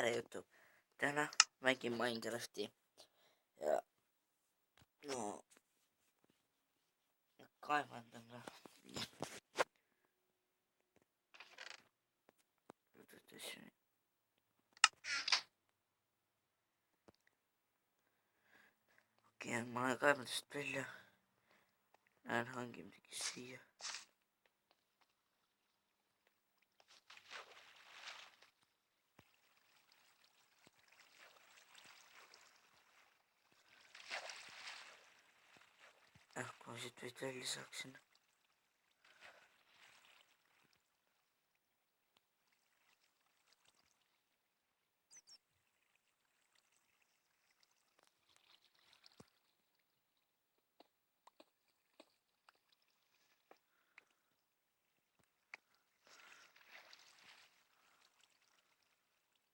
tere jutu. Täna mängin Minecrafti ja no kaevandan ka. Okei, ma olen kaevandust välja. Lähen hangin midagi siia. Kui ma siit võid välja saaksin.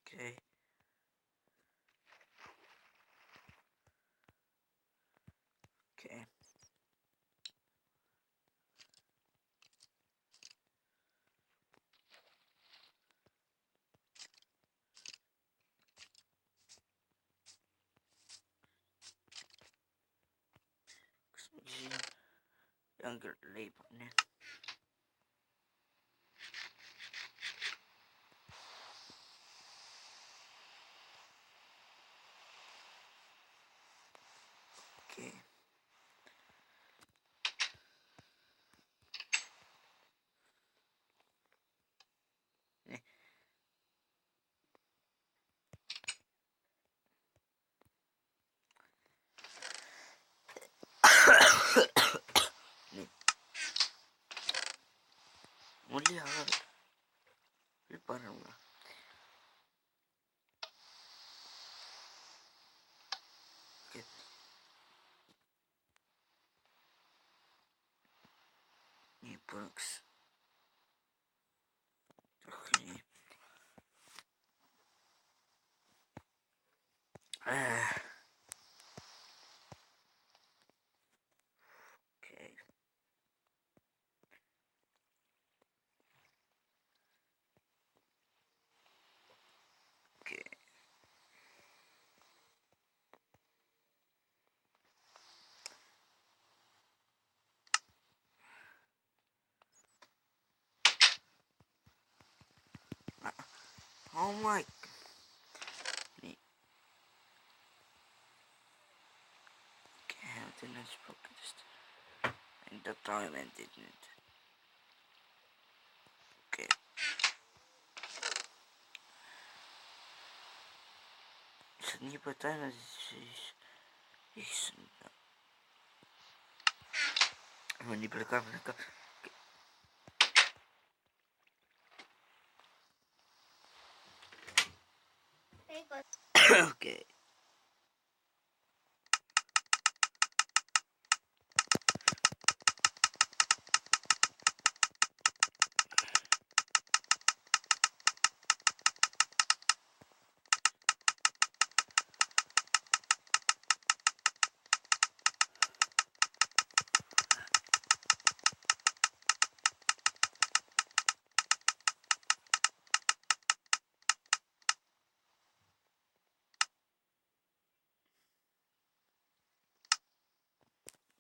Okei. Okei. Kas mul siin on küll leibamine? Okei. Nii. Nii. Mul liha veel parem ka. Okei. Nii punuks. Nii. Okei. Okei. Oh my. Nii. Okei, ma teen näiteks plokkidest enda diamondid nüüd. Okei. Lihtsalt nii palju diamondid siis. Issand. Ma nii palju kaevanud ka. Okei.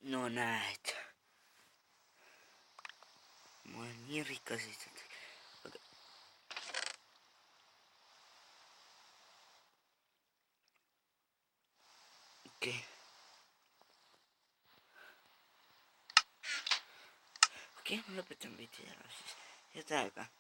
No näed. Ma olen nii rikas lihtsalt. Aga... Okei. Okei, ma lõpetan video ära siis. Head aega.